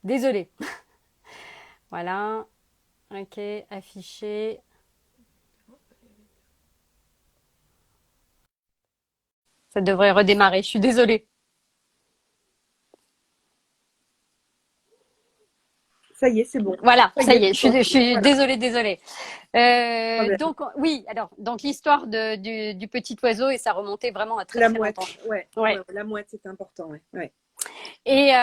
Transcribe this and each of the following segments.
Désolée. Voilà. Ok, affiché. Ça devrait redémarrer. Je suis désolée. Ça y est, c'est bon. Voilà, Ça y ça est, y est. c'est bon. Je suis Voilà, désolée, désolée. problème. Donc oui, alors donc l'histoire du petit oiseau et ça remontait vraiment à très La très longtemps. mouette, ouais, Ouais. ouais, la mouette, c'est important, ouais, ouais. Et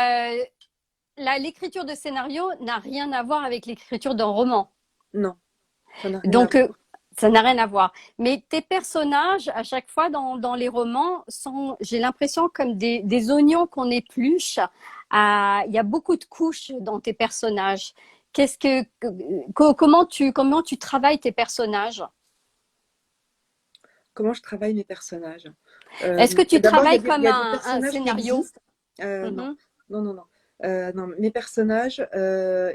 l'écriture de scénario n'a rien à voir avec l'écriture d'un roman. Non, ça n'a rien à Donc, voir. ça n'a rien à voir. Mais tes personnages, à chaque fois dans les romans, sont, j'ai l'impression, comme des oignons qu'on épluche. Il y a beaucoup de couches dans tes personnages. Comment tu travailles tes personnages? Comment je travaille mes personnages? Est-ce que tu D'abord, travailles il comme y a des un personnages qui scénario? existent. Non, Mhm. non, non, non. Non, mes personnages,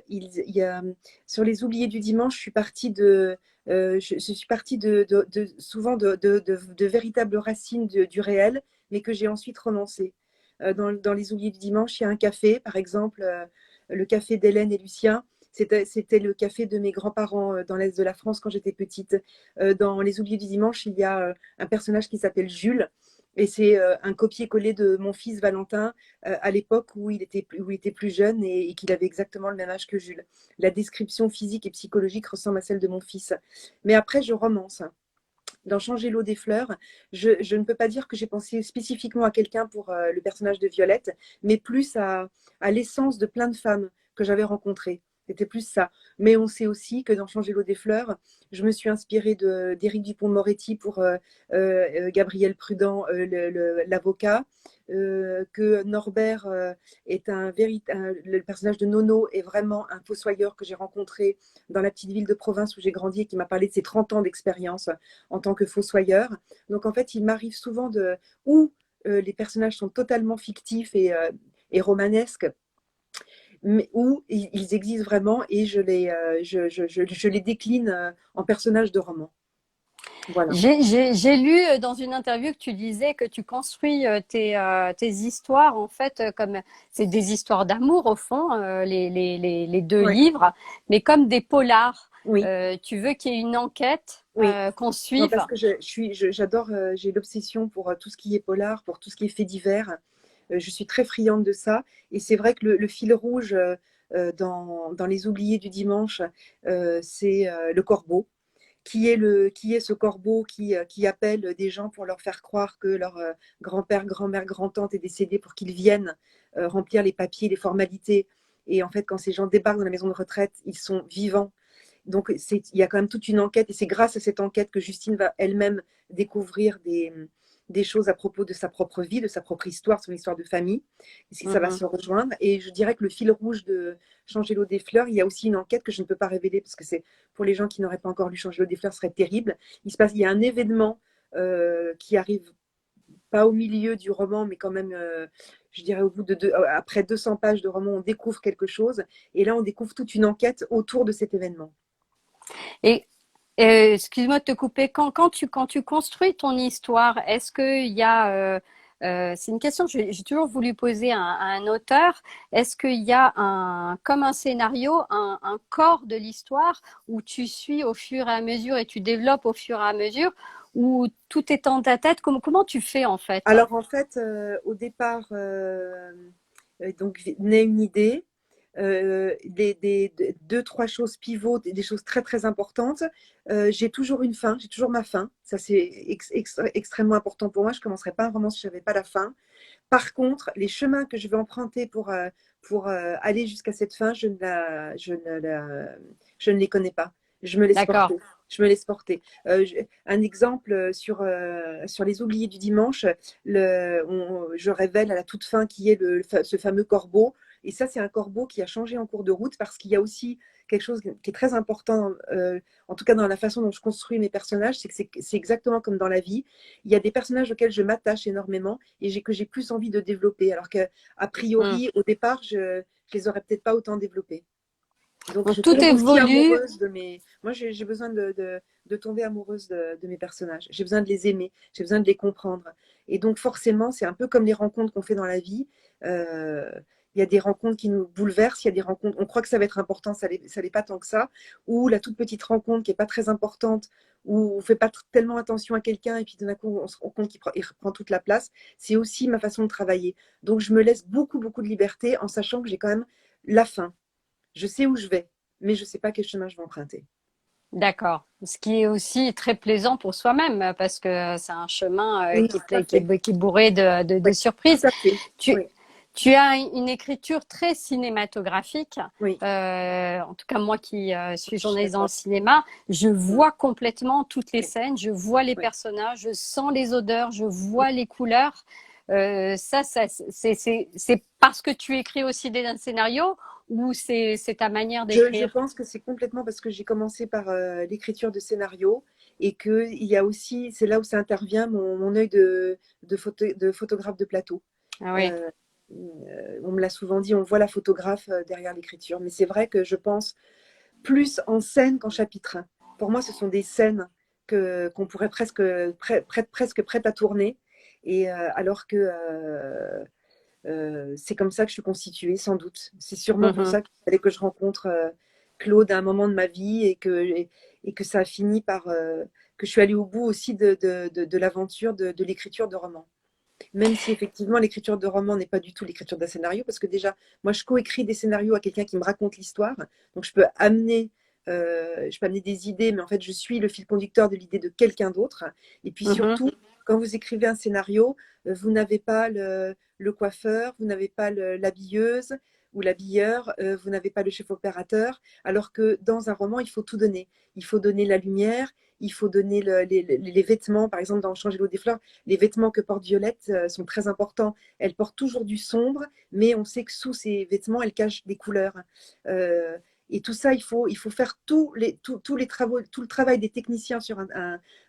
il y a, sur les oubliés du dimanche, je suis partie souvent de véritables racines du réel, mais que j'ai ensuite romancé. Dans les oubliés du dimanche, il y a un café, par exemple, le café d'Hélène et Lucien. C'était le café de mes grands-parents dans l'Est de la France quand j'étais petite. Dans les oubliés du dimanche, il y a un personnage qui s'appelle Jules. Et c'est un copier-coller de mon fils Valentin à l'époque où il était plus jeune et qu'il avait exactement le même âge que Jules. La description physique et psychologique ressemble à celle de mon fils. Mais après, je romance. Dans Changer l'eau des fleurs, je ne peux pas dire que j'ai pensé spécifiquement à quelqu'un pour le personnage de Violette, mais plus à l'essence de plein de femmes que j'avais rencontrées. C'était plus ça. Mais on sait aussi que dans Changer l'eau des fleurs, je me suis inspirée d'Éric Dupond-Moretti pour Gabriel Prudent, l'avocat, que Norbert le personnage de Nono est vraiment un fossoyeur que j'ai rencontré dans la petite ville de province où j'ai grandi et qui m'a parlé de ses 30 ans d'expérience en tant que fossoyeur. Donc en fait, il m'arrive souvent où les personnages sont totalement fictifs et romanesques, mais où ils existent vraiment et je les décline en personnages de romans. Voilà. J'ai lu dans une interview que tu disais que tu construis tes histoires en fait comme c'est des histoires d'amour au fond les deux Ouais. livres, mais comme des polars. Oui, Tu veux qu'il y ait une enquête oui. qu'on Non, suive. parce que j'adore, j'ai l'obsession pour tout ce qui est polar, pour tout ce qui est fait divers. Je suis très friande de ça. Et c'est vrai que le fil rouge dans Les Oubliés du dimanche, c'est le corbeau. Qui est ce corbeau qui appelle des gens pour leur faire croire que leur grand-père, grand-mère, grand-tante est décédé pour qu'ils viennent remplir les papiers, les formalités. Et en fait, quand ces gens débarquent dans la maison de retraite, ils sont vivants. Donc, il y a quand même toute une enquête, et c'est grâce à cette enquête que Justine va elle-même découvrir des choses à propos de sa propre vie, de sa propre histoire, son histoire de famille. Et si ça va Mhm. se rejoindre. Et je dirais que le fil rouge de Changer l'eau des fleurs, il y a aussi une enquête que je ne peux pas révéler parce que c'est pour les gens qui n'auraient pas encore lu Changer l'eau des fleurs, ce serait terrible. Il y a un événement qui arrive pas au milieu du roman, mais quand même, je dirais, après 200 pages de roman, on découvre quelque chose. Et là, on découvre toute une enquête autour de cet événement. Et excuse-moi de te couper. Quand tu construis ton histoire, est-ce qu'il y a, c'est une question que j'ai toujours voulu poser à un auteur. Est-ce qu'il y a comme un scénario, un corps de l'histoire où tu suis au fur et à mesure et tu développes au fur et à mesure, où tout est dans ta tête? Comment tu fais en fait? Alors en fait, au départ, donc naît une idée, deux, trois choses pivots, des choses très très importantes. J'ai toujours une fin, j'ai toujours ma fin. Ça c'est extrêmement important pour moi. Je ne commencerai pas un roman si je n'avais pas la fin. Par contre, les chemins que je vais emprunter pour aller jusqu'à cette fin, je ne les connais pas. Je me laisse D'accord. porter. Je me laisse porter. Un exemple sur les oubliés du dimanche, je révèle à la toute fin qui est ce fameux corbeau. Et ça, c'est un corbeau qui a changé en cours de route parce qu'il y a aussi quelque chose qui est très important, en tout cas dans la façon dont je construis mes personnages, c'est que c'est exactement comme dans la vie. Il y a des personnages auxquels je m'attache énormément et que j'ai plus envie de développer. Alors qu'a Hmm. priori, au départ, je les aurais peut-être pas autant développés. Donc, je Donc tout tombe aussi évolue. amoureuse de mes. Moi, j'ai besoin de tomber amoureuse de mes personnages. J'ai besoin de les aimer. J'ai besoin de les comprendre. Et donc, forcément, c'est un peu comme les rencontres qu'on fait dans la vie. Euh, Il y a des rencontres qui nous bouleversent, il y a des rencontres, on croit que ça va être important, ça l'est pas tant que ça, ou la toute petite rencontre qui est pas très importante, où on fait pas tellement attention à quelqu'un et puis d'un coup on se rend compte il reprend toute la place. C'est aussi ma façon de travailler. Donc je me laisse beaucoup, beaucoup de liberté en sachant que j'ai quand même la fin. Je sais où je vais, mais je sais pas quel chemin je vais emprunter. D'accord. Ce qui est aussi très plaisant pour soi-même parce que c'est un chemin Oui, tout à fait. qui est bourré Oui, de tout surprises. à fait. Tu, Oui, Tu as une écriture très cinématographique. oui. En tout cas, moi qui suis Je suis journaliste dans le d'accord. cinéma, je Mm. vois complètement toutes les Oui, scènes, je vois les oui. personnages, je sens les odeurs, je Mm. vois les couleurs. C'est parce que tu écris aussi des scénarios ou c'est ta manière Je d'écrire? pense que c'est complètement parce que j'ai commencé par l'écriture de scénario et que il y a aussi, c'est là où ça intervient mon œil de photographe de plateau. Ah oui. Euh, on me l'a souvent dit, on voit la photographe derrière l'écriture, mais c'est vrai que je pense plus en scène qu'en chapitre. Pour moi, ce sont des scènes qu'on pourrait presque prête à tourner, et alors que c'est comme ça que je suis constituée, sans doute. C'est sûrement pour Mhm. ça qu'il fallait que je rencontre Claude à un moment de ma vie et que ça a fini par que je suis allée au bout aussi de l'aventure de l'écriture de romans. Même si effectivement l'écriture de roman n'est pas du tout l'écriture d'un scénario, parce que déjà, moi je coécris des scénarios à quelqu'un qui me raconte l'histoire, donc je peux amener des idées, mais en fait je suis le fil conducteur de l'idée de quelqu'un d'autre. Et puis Mhm. surtout, quand vous écrivez un scénario, vous n'avez pas le coiffeur, vous n'avez pas l'habilleuse ou l'habilleur, vous n'avez pas le chef opérateur, alors que dans un roman, il faut tout donner. Il faut donner la lumière, il faut donner les vêtements, par exemple dans Changer l'eau des fleurs, les vêtements que porte Violette sont très importants. Elle porte toujours du sombre, mais on sait que sous ces vêtements, elle cache des couleurs. Euh, et tout ça, il faut faire tous les travaux, tout le travail des techniciens sur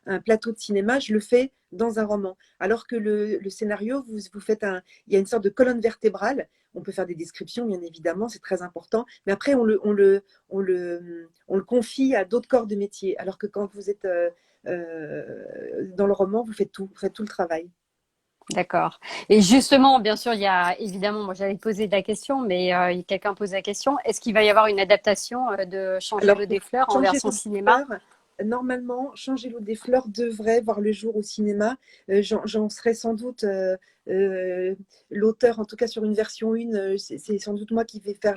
un plateau de cinéma, je le fais dans un roman. Alors que le scénario, vous faites il y a une sorte de colonne vertébrale. On peut faire des descriptions, bien évidemment, c'est très important. Mais après, on le confie à d'autres corps de métier. Alors que quand vous êtes dans le roman, vous faites tout le travail. D'accord. Et justement, bien sûr, il y a évidemment, moi j'allais te poser la question, mais quelqu'un pose la question, est-ce qu'il va y avoir une adaptation de Changer Alors, l'eau pour des fleurs en changer version l'eau des cinéma? fleurs, normalement, changer l'eau des fleurs devrait voir le jour au cinéma. J'en serai sans doute euh, l'auteur, en tout cas sur une version 1, c'est sans doute moi qui vais faire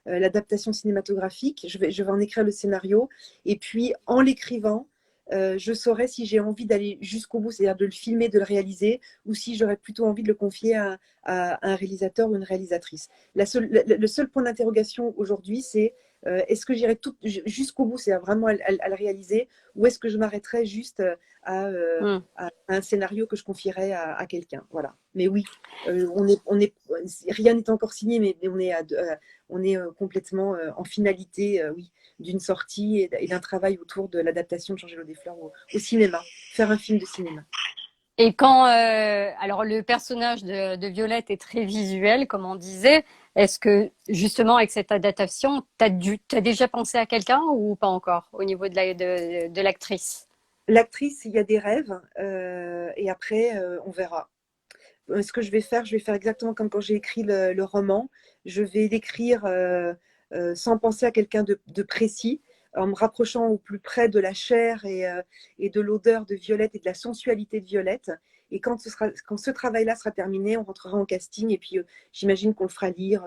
l'adaptation cinématographique. Je vais en écrire le scénario. Et puis, en l'écrivant, je saurai si j'ai envie d'aller jusqu'au bout, c'est-à-dire de le filmer, de le réaliser, ou si j'aurais plutôt envie de le confier à un réalisateur ou une réalisatrice. Le seul point d'interrogation aujourd'hui, c'est est-ce que j'irai jusqu'au bout, c'est vraiment à le réaliser, ou est-ce que je m'arrêterai juste Hmm. à un scénario que je confierais à quelqu'un. Voilà. Mais oui, rien n'est encore signé, mais on est complètement en finalité, oui, d'une sortie et d'un travail autour de l'adaptation de Changer l'eau des fleurs au cinéma, faire un film de cinéma. Et quand, alors le personnage de Violette est très visuel, comme on disait, est-ce que justement avec cette adaptation, t'as déjà pensé à quelqu'un ou pas encore au niveau de l'actrice? L'actrice, il y a des rêves, et après, on verra. Ce que je vais faire exactement comme quand j'ai écrit le roman. Je vais l'écrire sans penser à quelqu'un de précis, en me rapprochant au plus près de la chair et de l'odeur de Violette et de la sensualité de Violette. Et quand ce travail-là sera terminé, on rentrera en casting et puis j'imagine qu'on le fera lire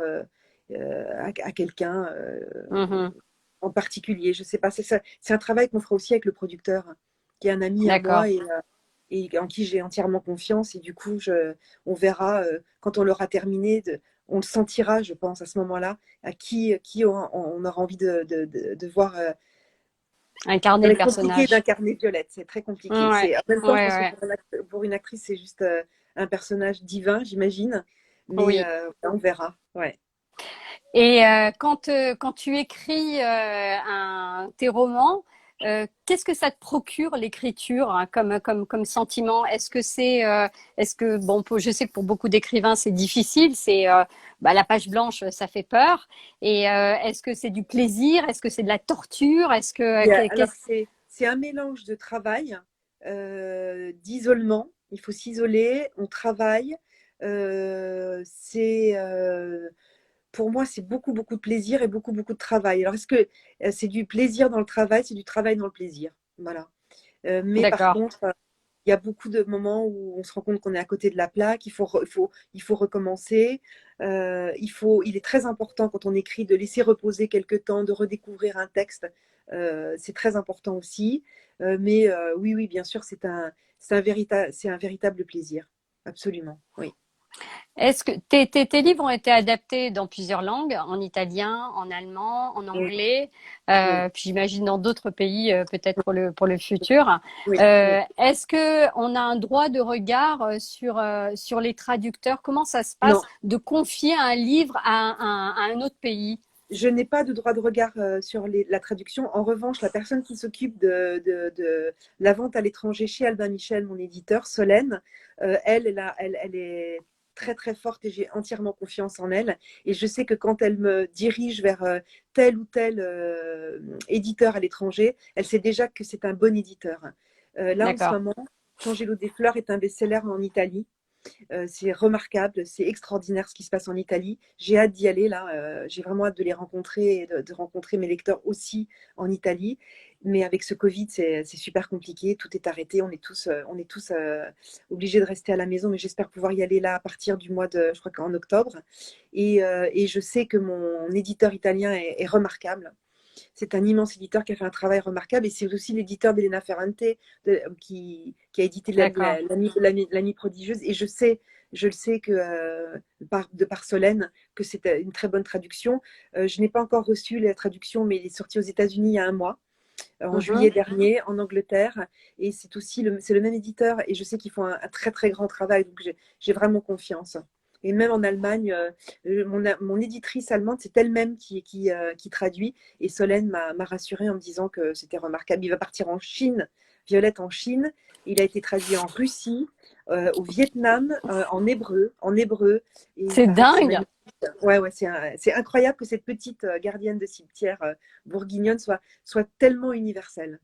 à quelqu'un Mhm. en particulier. Je sais pas, c'est un travail qu'on fera aussi avec le producteur, qui est un ami à moi D'accord. et en qui j'ai entièrement confiance. Et du coup, on verra quand on l'aura terminé, on le sentira, je pense, à ce moment-là, qui on aura envie de voir. Ça Incarner va le être compliqué personnage. d'incarner Violette, c'est très compliqué. Ouais, En même temps, je ouais, pense que ouais. pour une actrice, c'est juste un personnage divin, j'imagine. Mais Oui. on verra. Ouais. Et quand tu écris tes romans, qu'est-ce que ça te procure l'écriture hein, comme sentiment? Est-ce que bon, je sais que pour beaucoup d'écrivains c'est difficile, c'est bah, la page blanche, ça fait peur. Et est-ce que c'est du plaisir? Est-ce que c'est de la torture? Est-ce que Alors, qu'est-ce c'est un mélange de travail, d'isolement. Il faut s'isoler, on travaille. c'est pour moi, c'est beaucoup, beaucoup de plaisir et beaucoup, beaucoup de travail. Alors, est-ce que c'est du plaisir dans le travail? C'est du travail dans le plaisir. Voilà. Mais par D'accord. contre, il y a beaucoup de moments où on se rend compte qu'on est à côté de la plaque, il faut recommencer. Il est très important quand on écrit de laisser reposer quelque temps, de redécouvrir un texte. C'est très important aussi. Mais oui, oui, bien sûr, c'est un véritable plaisir. Absolument, oui. Est-ce que tes livres ont été adaptés dans plusieurs langues, en italien, en allemand, en Oui, anglais, oui, puis j'imagine dans d'autres pays peut-être pour le futur. oui, oui. Est-ce que on a un droit de regard sur les traducteurs? Comment ça se passe Non, de confier un livre à un autre pays? je n'ai pas de droit de regard sur la traduction. En revanche, la personne qui s'occupe de la vente à l'étranger chez Albin Michel, mon éditeur, Solène, elle est très très forte et j'ai entièrement confiance en elle. Et je sais que quand elle me dirige vers tel ou tel éditeur à l'étranger, elle sait déjà que c'est un bon éditeur. Là, en ce D'accord. moment, Changer l'eau des fleurs est un best-seller en Italie. C'est remarquable, c'est extraordinaire ce qui se passe en Italie. J'ai hâte d'y aller là. J'ai vraiment hâte de les rencontrer et de rencontrer mes lecteurs aussi en Italie. Mais avec ce Covid, c'est super compliqué. Tout est arrêté. On est tous obligés de rester à la maison. Mais j'espère pouvoir y aller là à partir du mois de, je crois qu'en octobre. Et je sais que mon éditeur italien est remarquable. C'est un immense éditeur qui a fait un travail remarquable et c'est aussi l'éditeur d'Elena Ferrante qui a édité D'accord. L'Ami prodigieuse. Et je le sais que de par Solène, que c'est une très bonne traduction. Je n'ai pas encore reçu la traduction, mais il est sorti aux États-Unis il y a un mois, en juillet Mhm. dernier, en Angleterre. Et c'est le même éditeur et je sais qu'ils font un très très grand travail. Donc j'ai vraiment confiance. Et même en Allemagne, mon éditrice allemande, c'est elle-même qui traduit. Et Solène m'a rassurée en me disant que c'était remarquable. Il va partir en Chine, Violette en Chine. Il a été traduit en Russie, au Vietnam, en hébreu. Et il C'est paraît que c'est dingue. magnifique. Ouais, ouais, c'est incroyable que cette petite gardienne de cimetière bourguignonne soit tellement universelle.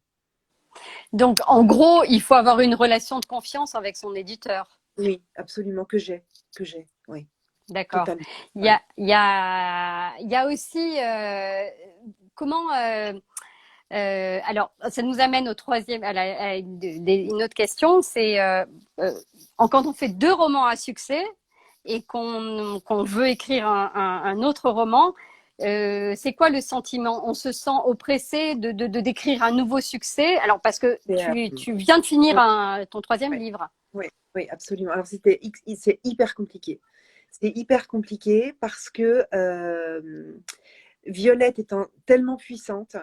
Donc, en gros, il faut avoir une relation de confiance avec son éditeur. Oui, absolument, oui, D'accord. totalement. Ouais. Il y a aussi comment. Alors, ça nous amène au troisième, à une autre question. C'est euh, quand on fait deux romans à succès et qu'on veut écrire un autre roman, c'est quoi le sentiment? On se sent oppressé de d'écrire un nouveau succès. Alors, parce que C'est, tu viens de finir ouais, ton troisième ouais, livre. ouais, ouais, absolument. Alors, c'est hyper compliqué. C'est hyper compliqué parce que Violette étant tellement puissante,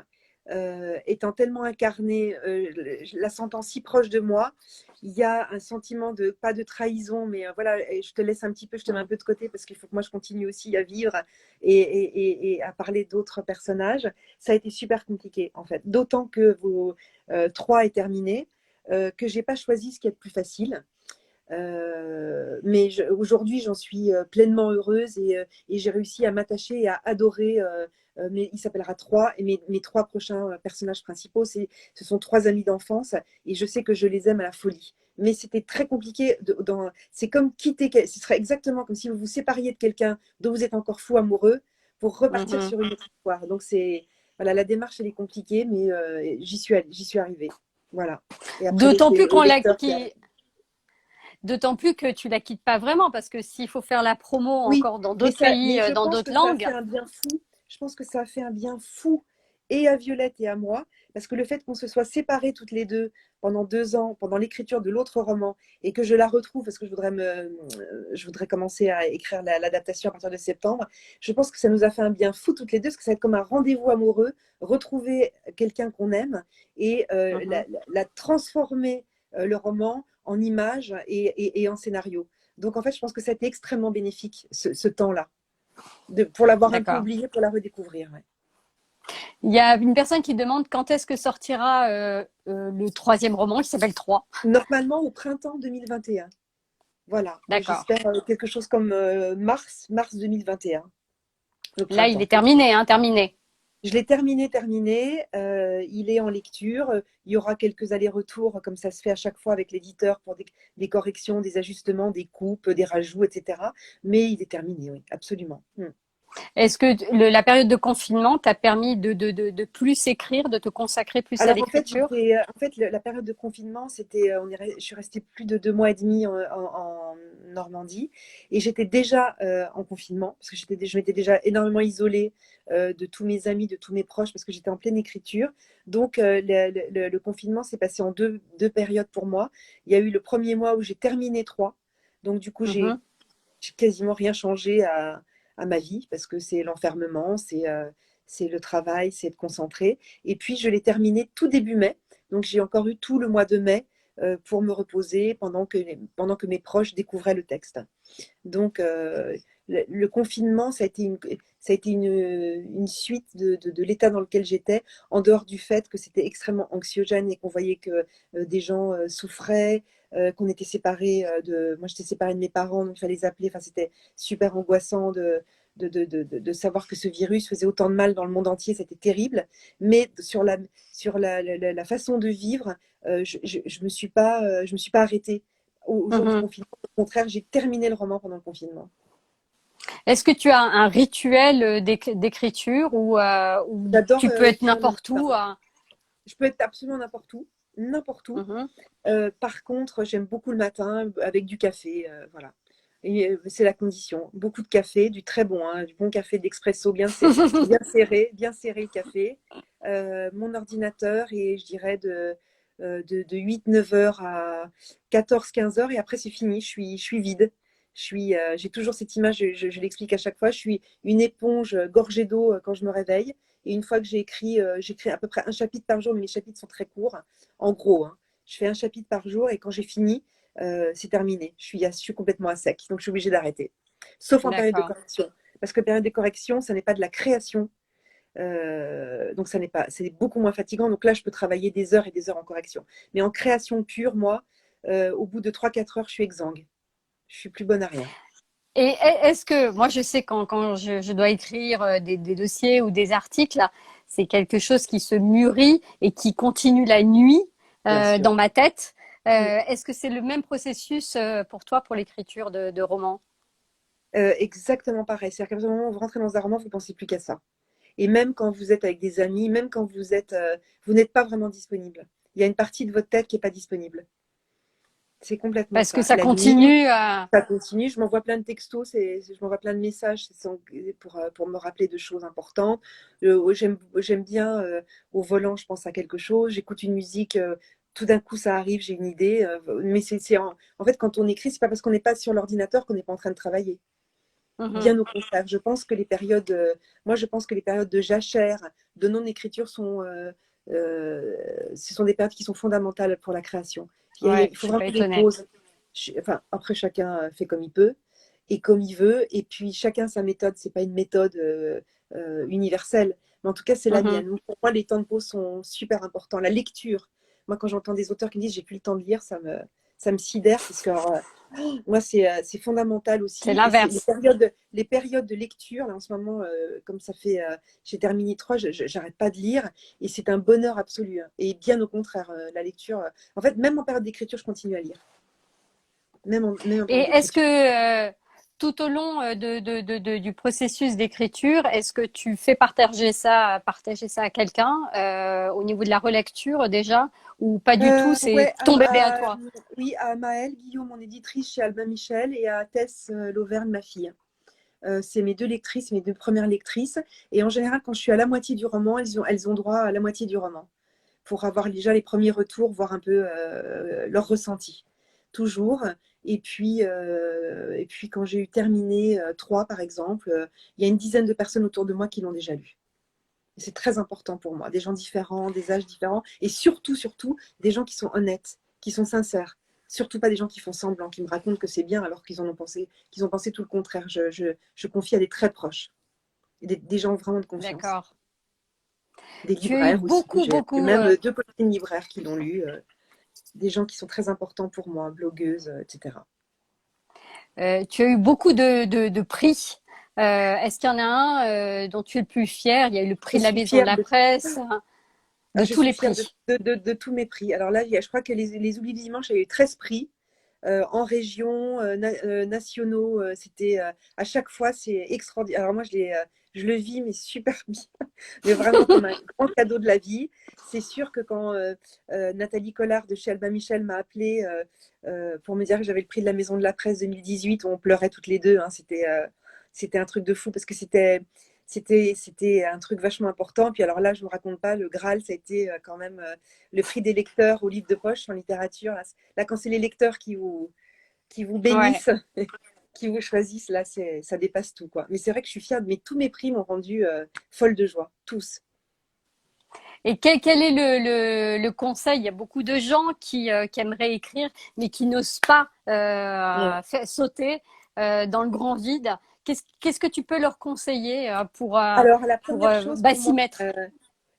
étant tellement incarnée, la sentant si proche de moi, il y a un sentiment de, pas de trahison, mais voilà, et je te laisse un petit peu, je te mets un Mm. peu de côté parce qu'il faut que moi je continue aussi à vivre et à parler d'autres personnages. Ça a été super compliqué en fait, d'autant que vos trois est terminé, que j'ai pas choisi ce qui est le plus facile. Mais aujourd'hui, j'en suis pleinement heureuse et j'ai réussi à m'attacher et à adorer. Mais il s'appellera trois et mes trois prochains personnages principaux, ce sont trois amis d'enfance et je sais que je les aime à la folie. Mais c'était très compliqué. C'est comme quitter. Ce serait exactement comme si vous vous sépariez de quelqu'un dont vous êtes encore fou amoureux pour repartir Mhm. sur une autre histoire. Donc voilà, la démarche elle est compliquée, mais j'y suis arrivée. Voilà. Et après, D'autant laisser plus au qu'on l'a lecteur faire. qui D'autant plus que tu la quittes pas vraiment, parce que s'il faut faire la promo Oui, encore dans d'autres mais pays, je dans pense d'autres que ça a langues. fait un bien fou. Je pense que ça a fait un bien fou et à Violette et à moi, parce que le fait qu'on se soit séparés toutes les deux pendant 2 ans, pendant l'écriture de l'autre roman, et que je la retrouve, parce que je voudrais commencer à écrire l'adaptation à partir de septembre, je pense que ça nous a fait un bien fou toutes les deux, parce que ça va être comme un rendez-vous amoureux, retrouver quelqu'un qu'on aime et Mhm. la transformer le roman en image et en scénario. Donc, en fait, je pense que ça a été extrêmement bénéfique, ce temps-là, pour l'avoir un peu D'accord. oublié, pour la redécouvrir. Ouais. Il y a une personne qui demande quand est-ce que sortira le troisième roman, qui s'appelle 3. Normalement, au printemps 2021. Voilà. D'accord. J'espère quelque chose comme mars 2021, le Là, il est printemps. terminé, hein, terminé. Je l'ai terminé. Il est en lecture. Il y aura quelques allers-retours, comme ça se fait à chaque fois avec l'éditeur pour des corrections, des ajustements, des coupes, des rajouts, etc. Mais il est terminé, oui, absolument. Est-ce que la période de confinement t'a permis de plus écrire, de te consacrer plus à Alors l'écriture? en fait la période de confinement, c'était, je suis restée plus de 2 mois et demi en Normandie et j'étais déjà en confinement parce que je m'étais déjà énormément isolée de tous mes amis, de tous mes proches parce que j'étais en pleine écriture. Donc le confinement s'est passé en deux périodes pour moi. Il y a eu le premier mois où j'ai terminé trois. Donc du coup, Mhm, j'ai quasiment rien changé à ma vie parce que c'est l'enfermement, c'est le travail, c'est être concentré. Et puis, je l'ai terminé tout début mai. Donc, j'ai encore eu tout le mois de mai pour me reposer pendant que mes proches découvraient le texte. Donc, le confinement, ça a été une suite de l'état dans lequel j'étais, en dehors du fait que c'était extrêmement anxiogène et qu'on voyait que des gens souffraient, qu'on était séparés moi, j'étais séparée de mes parents, donc il fallait les appeler. Enfin, c'était super angoissant de savoir que ce virus faisait autant de mal dans le monde entier. C'était terrible. Mais sur la façon de vivre, je me suis pas arrêtée au jour du mhm. confinement. Au contraire, j'ai terminé le roman pendant le confinement. Est-ce que tu as un rituel d'écriture ou J'adore tu peux être écrire le n'importe où? matin. Je peux être absolument n'importe où, n'importe où. Mhm. Par contre, j'aime beaucoup le matin avec du café, voilà. Et c'est la condition. Beaucoup de café, du très bon, hein, du bon café d'expresso bien serré le café. Mon ordinateur et je dirais de 8-9 heures à 14-15 heures et après c'est fini, je suis vide. J'ai toujours cette image, je l'explique à chaque fois, je suis une éponge gorgée d'eau quand je me réveille. Et une fois que j'écris à peu près un chapitre par jour, mais mes chapitres sont très courts, en gros, hein. Je fais un chapitre par jour et quand j'ai fini, c'est terminé. Je suis complètement à sec, donc je suis obligée d'arrêter. Sauf en période de D'accord. correction. Parce que période de correction, ça n'est pas de la création. Donc ça n'est pas, c'est beaucoup moins fatigant. Donc là, je peux travailler des heures et des heures en correction. Mais en création pure, moi, au bout de 3-4 heures, je suis exsangue. Je suis plus bonne à rien. Et est-ce que, moi je sais quand je dois écrire des dossiers ou des articles, c'est quelque chose qui se mûrit et qui continue la nuit Bien sûr. dans ma tête. Mm. Est-ce que c'est le même processus pour toi pour l'écriture de romans? Exactement pareil. C'est-à-dire qu'à partir du moment où vous rentrez dans un roman, vous ne pensez plus qu'à ça. Et même quand vous êtes avec des amis, même quand vous n'êtes pas vraiment disponible. Il y a une partie de votre tête qui n'est pas disponible. C'est complètement Parce que ça. ça La nuit, continue à... ça continue. Je m'envoie plein de textos, je m'envoie plein de messages pour me rappeler de choses importantes. J'aime bien au volant, je pense à quelque chose. J'écoute une musique. Tout d'un coup, ça arrive, j'ai une idée. Mais en fait, quand on écrit, c'est pas parce qu'on n'est pas sur l'ordinateur qu'on n'est pas en train de travailler. Mhm. Bien au contraire, moi je pense que les périodes de jachère, de non-écriture ce sont des périodes qui sont fondamentales pour la création. Ouais, Il je faut suis vraiment pas des étonnée. pauses. Enfin, après chacun fait comme il peut et comme il veut, et puis chacun sa méthode. C'est pas une méthode universelle, mais en tout cas c'est la Mhm. mienne. Donc, pour moi, les temps de pause sont super importants. La lecture. Moi, quand j'entends des auteurs qui me disent j'ai plus le temps de lire, ça me sidère parce que moi, c'est fondamental C'est aussi. Et c'est l'inverse. les périodes de lecture, là, en ce moment, comme ça fait, j'ai terminé trois, j'arrête pas de lire. Et c'est un bonheur absolu, hein. Et bien au contraire, la lecture. En fait, même en période d'écriture, je continue à lire. Même en Et période est-ce d'écriture. que tout au long du processus d'écriture, est-ce que tu fais partager ça à quelqu'un au niveau de la relecture déjà, ou pas du tout, c'est Ouais, ton bébé à toi? oui, à Maëlle Guillaume, mon éditrice chez Albin Michel, et à Tess Lauvergne, ma fille. C'est mes deux lectrices, mes deux premières lectrices. Et en général, quand je suis à la moitié du roman, elles ont droit à la moitié du roman pour avoir déjà les premiers retours, voir un peu leur ressenti. Toujours. Et puis quand j'ai eu terminé trois, par exemple, il y a une dizaine de personnes autour de moi qui l'ont déjà lu. Et c'est très important pour moi. Des gens différents, des âges différents. Et surtout, des gens qui sont honnêtes, qui sont sincères. Surtout pas des gens qui font semblant, qui me racontent que c'est bien alors qu'ils ont pensé tout le contraire. Je confie à des très proches, des gens vraiment de confiance. D'accord. Des Tu as eu libraires aussi. J'ai beaucoup. même deux copines libraires qui l'ont lu. Des gens qui sont très importants pour moi, blogueuses, etc. Tu as eu beaucoup de prix Est-ce qu'il y en a un dont tu es le plus fier? Il y a eu le prix Je de la suis Maison de fière la de Presse, Ah, de je tous suis les fière prix. de tous mes prix. Alors là, je crois que les Oublis du Dimanche, il y a eu 13 prix en région, nationaux. C'était à chaque fois, c'est extraordinaire. Alors moi, je le vis, mais super bien. Mais vraiment comme un grand cadeau de la vie. C'est sûr que quand Nathalie Collard de chez Albin Michel m'a appelé pour me dire que j'avais le prix de la Maison de la Presse 2018, on pleurait toutes les deux. Hein. C'était un truc de fou parce que c'était un truc vachement important. Puis alors là, je ne vous raconte pas, le Graal, ça a été quand même le prix des lecteurs au livre de poche en littérature. Là, quand c'est les lecteurs qui vous Ouais. bénissent, qui vous choisissent, là, ça dépasse tout, quoi. Mais c'est vrai que je suis fière, mais tous mes prix m'ont rendue folle de joie, tous. Et quel est le conseil? Il y a beaucoup de gens qui aimeraient écrire, mais qui n'osent pas Ouais. sauter dans le grand vide. Qu'est-ce que tu peux leur conseiller Alors, la pour première chose bah, pour s'y moi, mettre?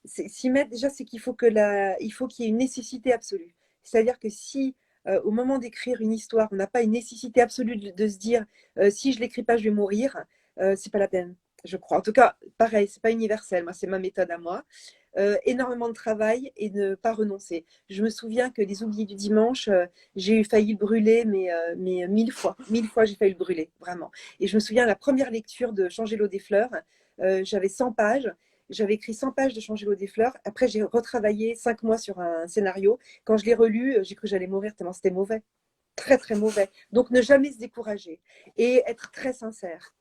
s'y mettre déjà, c'est il faut qu'il y ait une nécessité absolue. C'est-à-dire que si au moment d'écrire une histoire, on n'a pas une nécessité absolue de se dire si je l'écris pas, je vais mourir, c'est pas la peine, je crois. En tout cas, pareil, c'est pas universel. Moi, c'est ma méthode à moi. Énormément de travail et ne pas renoncer. Je me souviens que les Oubliés du dimanche, j'ai eu failli le brûler, mais 1000 fois j'ai failli le brûler, vraiment. Et je me souviens la première lecture de Changer l'eau des fleurs, j'avais 100 pages. J'avais écrit 100 pages de Changer l'eau des fleurs. Après, j'ai retravaillé 5 mois sur un scénario. Quand je l'ai relu, j'ai cru que j'allais mourir tellement c'était mauvais. Très, très mauvais. Donc, ne jamais se décourager et être très sincère.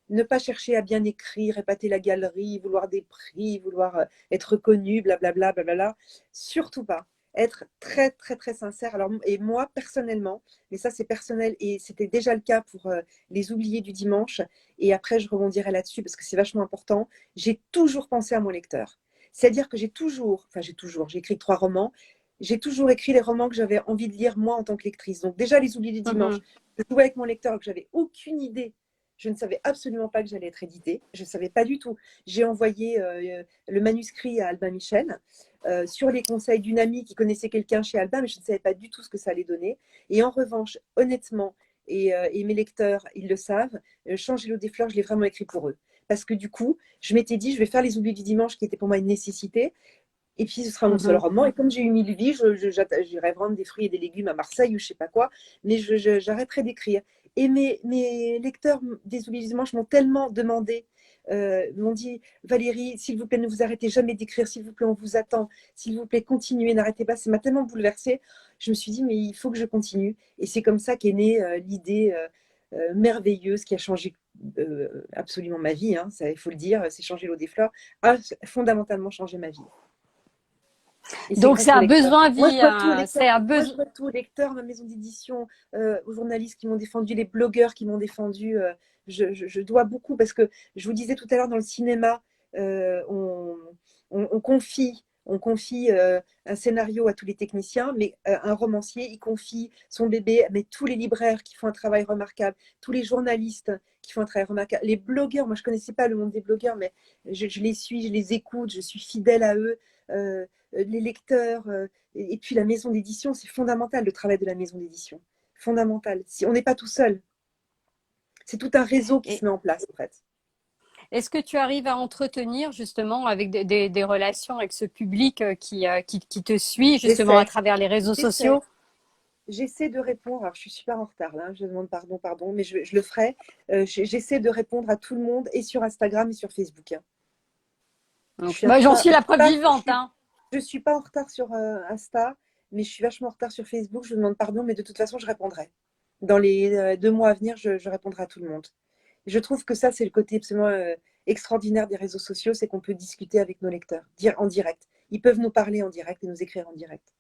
Ne pas chercher à bien écrire, épater la galerie, vouloir des prix, vouloir être reconnu, blablabla, blablabla. Surtout pas. Être très, très, très sincère. Alors, et moi, personnellement, mais ça, c'est personnel et c'était déjà le cas pour les oubliés du dimanche. Et après, je rebondirai là-dessus parce que c'est vachement important. J'ai toujours pensé à mon lecteur. C'est-à-dire que j'ai écrit 3 romans. J'ai toujours écrit les romans que j'avais envie de lire moi en tant que lectrice. Donc déjà, les oubliés du dimanche, Mhm, je jouais avec mon lecteur que j'avais aucune idée. Je ne savais absolument pas que j'allais être éditée. Je ne savais pas du tout. J'ai envoyé le manuscrit à Albin Michel sur les conseils d'une amie qui connaissait quelqu'un chez Albin, mais je ne savais pas du tout ce que ça allait donner. Et en revanche, honnêtement, et mes lecteurs, ils le savent, Changer l'eau des fleurs, je l'ai vraiment écrit pour eux. Parce que du coup, je m'étais dit, je vais faire les oubliés du dimanche, qui était pour moi une nécessité. Et puis, ce sera mon seul mhm. roman. Et comme j'ai eu 1000 vies, j'irai vendre des fruits et des légumes à Marseille ou je sais pas quoi. Mais j'arrêterai d'écrire. Et mes lecteurs des Oubliés du Dimanche m'ont tellement demandé, m'ont dit, Valérie, s'il vous plaît, ne vous arrêtez jamais d'écrire. S'il vous plaît, on vous attend. S'il vous plaît, continuez, n'arrêtez pas. Ça m'a tellement bouleversée. Je me suis dit, mais il faut que je continue. Et c'est comme ça qu'est née l'idée merveilleuse qui a changé absolument ma vie. Hein, ça, il faut le dire, c'est changer l'eau des fleurs, a fondamentalement changé ma vie. Et c'est Donc grâce c'est aux un lecteurs. besoin Moi, je vie, dois tout aux c'est lecteurs. un Moi, je besoin. dois tout aux lecteurs, ma maison d'édition, aux journalistes qui m'ont défendu, les blogueurs qui m'ont défendu. Je dois beaucoup parce que je vous disais tout à l'heure, dans le cinéma, on confie un scénario à tous les techniciens, mais un romancier, il confie son bébé, mais tous les libraires qui font un travail remarquable, tous les journalistes qui font un travail remarquable, les blogueurs, moi je ne connaissais pas le monde des blogueurs, mais je les suis, je les écoute, je suis fidèle à eux. Euh, les lecteurs, et puis la maison d'édition, c'est fondamental le travail de la maison d'édition. Fondamental. Si on n'est pas tout seul, c'est tout un réseau qui Et se met en place en fait. est-ce que tu arrives à entretenir justement avec des relations avec ce public qui te suit justement à J'essaie, travers les réseaux j'essaie, sociaux? j'essaie de répondre. Alors je suis super en retard là, hein, je demande pardon, pardon, mais je le ferai. J'essaie de répondre à tout le monde et sur Instagram et sur Facebook. Hein. Je Donc, suis, bah, j'en pas, suis je la suis preuve pas, je vivante, suis, hein. je suis pas en retard sur Insta, mais je suis vachement en retard sur Facebook. Je vous demande pardon, mais de toute façon, je répondrai. Dans les 2 mois à venir, je répondrai à tout le monde. Je trouve que ça, c'est le côté absolument extraordinaire des réseaux sociaux, c'est qu'on peut discuter avec nos lecteurs, dire en direct. Ils peuvent nous parler en direct et nous écrire en direct.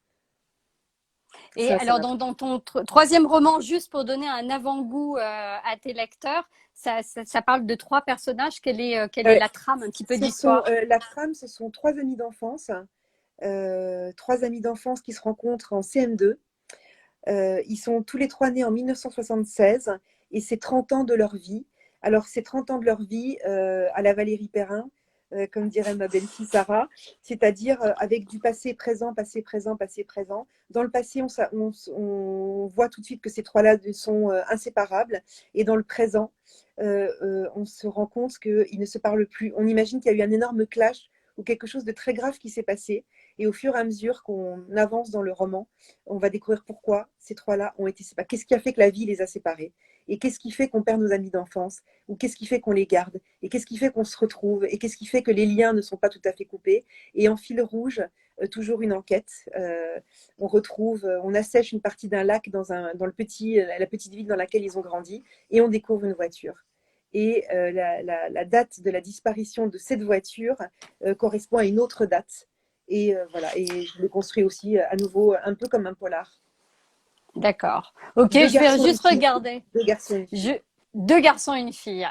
Et Ça alors, m'a. dans ton troisième roman, juste pour donner un avant-goût à tes lecteurs, ça parle de trois personnages. Quelle est Euh, la trame un petit peu d'histoire? la trame, ce sont 3 amis d'enfance, 3 amis d'enfance qui se rencontrent en CM2. Ils sont tous les 3 nés en 1976 et c'est 30 ans de leur vie. Alors, c'est 30 ans de leur vie à la Valérie Perrin, comme dirait ma belle-fille Sarah, c'est-à-dire avec du passé, présent, passé, présent, passé, présent. Dans le passé, on voit tout de suite que ces 3-là sont inséparables et dans le présent, on se rend compte qu'ils ne se parlent plus. On imagine qu'il y a eu un énorme clash ou quelque chose de très grave qui s'est passé. Et au fur et à mesure qu'on avance dans le roman, on va découvrir pourquoi ces trois-là ont été séparés. Qu'est-ce qui a fait que la vie les a séparés? Et qu'est-ce qui fait qu'on perd nos amis d'enfance? Ou qu'est-ce qui fait qu'on les garde? Et qu'est-ce qui fait qu'on se retrouve? Et qu'est-ce qui fait que les liens ne sont pas tout à fait coupés? Et en fil rouge, toujours une enquête. On retrouve, on assèche une partie d'un lac dans la petite ville dans laquelle ils ont grandi, et on découvre une voiture. Et la date de la disparition de cette voiture correspond à une autre date. Et voilà, et je le construis aussi à nouveau un peu comme un polar. D'accord. Ok, Deux je vais garçons et une juste fille. regarder. Deux garçons et une fille. Je... Deux garçons et une fille.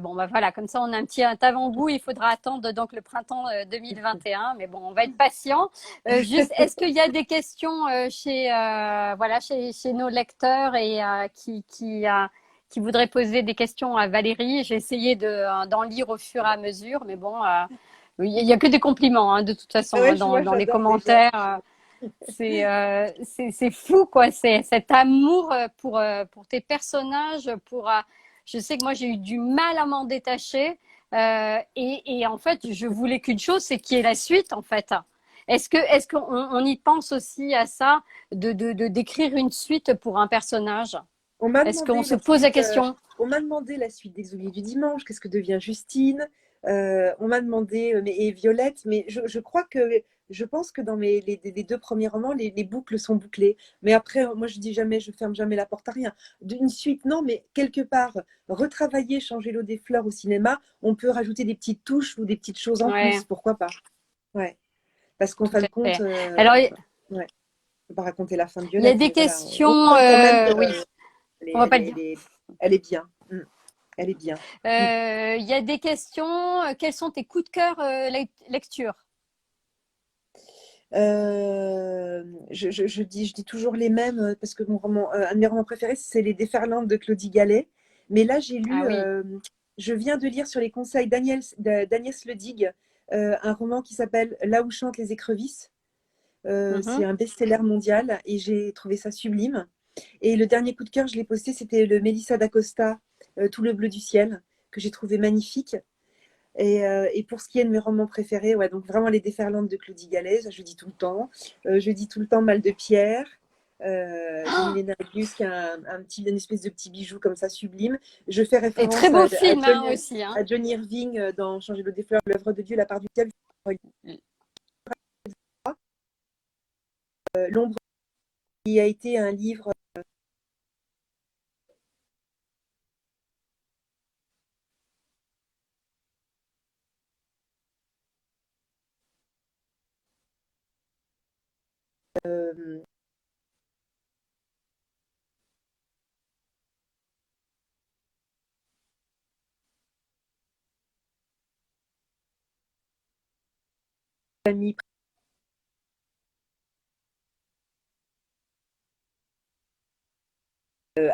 Bon, bah voilà, comme ça on a un petit avant-goût. Il faudra attendre donc le printemps 2021, mais bon, on va être patient. Juste, est-ce qu'il y a des questions voilà, chez nos lecteurs et qui voudraient poser des questions à Valérie? J'ai essayé d'en lire au fur et à mesure, mais bon, il y a que des compliments hein, de toute façon Ah ouais, hein, je vois, dans les j'adore déjà. commentaires. C'est fou, quoi. C'est cet amour pour tes personnages, je sais que moi, j'ai eu du mal à m'en détacher. Et en fait, je voulais qu'une chose, c'est qu'il y ait la suite, en fait. Est-ce qu'on y pense aussi à ça, d'écrire une suite pour un personnage? On m'a Est-ce qu'on demandé se la pose la suite, question? on m'a demandé la suite des Oubliés du Dimanche, qu'est-ce que devient Justine? On m'a demandé, et Violette, mais je crois que, je pense que dans les deux premiers romans, les boucles sont bouclées. Mais après, moi je dis jamais, je ferme jamais la porte à rien. D'une suite, non, mais quelque part, retravailler, changer l'eau des fleurs au cinéma, on peut rajouter des petites touches ou des petites choses en Ouais, plus, pourquoi pas? Ouais. Parce qu'en tout fin de à compte, fait. Alors, ouais, je ne peux pas raconter la fin de il y a Violette, des mais voilà, on questions, sent quand même que oui, elle on va est, elle pas est, le dire. elle est, elle est bien. Elle est bien. Mm. Il y a des questions. Quels sont tes coups de cœur lecture? Je dis toujours les mêmes parce que un de mes romans préférés, c'est Les Déferlantes de Claudie Gallet. Mais là, Ah oui. je viens de lire sur les conseils d'Agnès Ledig un roman qui s'appelle Là où chantent les écrevisses. C'est Mhm. un best-seller mondial et j'ai trouvé ça sublime. Et le dernier coup de cœur, je l'ai posté, c'était le Mélissa d'Acosta, Tout le bleu du ciel, que j'ai trouvé magnifique. Et pour ce qui est de mes romans préférés, ouais, donc vraiment Les Déferlantes de Claudie Gallez, je dis tout le temps. Je dis tout le temps Mal de pierre de Milena Agius, qui est une espèce de petit bijou comme ça sublime. Je fais Et très référence beau film hein, aussi. Hein. À John Irving dans Changer l'eau des fleurs, l'œuvre de Dieu, la part du diable. L'ombre qui a été un livre famille,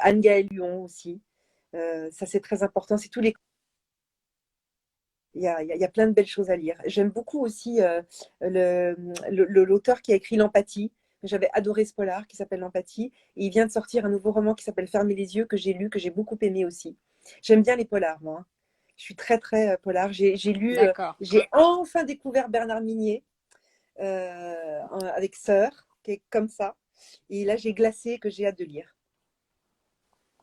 Anne-Gaëlle Luon aussi. Ça, c'est très important. C'est tous les il y a plein de belles choses à lire. J'aime beaucoup aussi l'auteur qui a écrit L'Empathie. J'avais adoré ce polar qui s'appelle L'Empathie. Et il vient de sortir un nouveau roman qui s'appelle Fermer les yeux, que j'ai lu, que j'ai beaucoup aimé aussi. J'aime bien les polars, moi. Je suis très, très polar. D'accord. J'ai enfin découvert Bernard Minier avec Sœur, qui est comme ça. Et là, j'ai Glacé, que j'ai hâte de lire.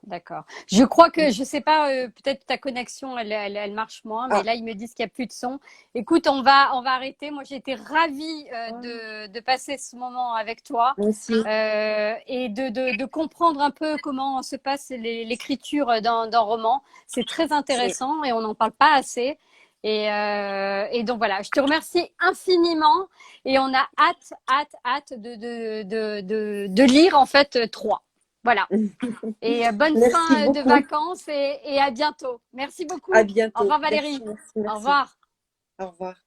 D'accord. Je crois que, je sais pas, peut-être ta connexion, elle marche moins, mais Ah, là, ils me disent qu'il n'y a plus de son. Écoute, on va arrêter. Moi, j'ai été ravie de passer ce moment avec toi moi aussi. et de comprendre un peu comment se passe l'écriture d'un roman. C'est très intéressant et on n'en parle pas assez. Et donc voilà, je te remercie infiniment et on a hâte de lire en fait 3. Voilà. Et bonne Merci fin de beaucoup. vacances et à bientôt. Merci À beaucoup. Au bientôt. revoir Merci, Valérie. merci, Au merci. revoir. Au revoir.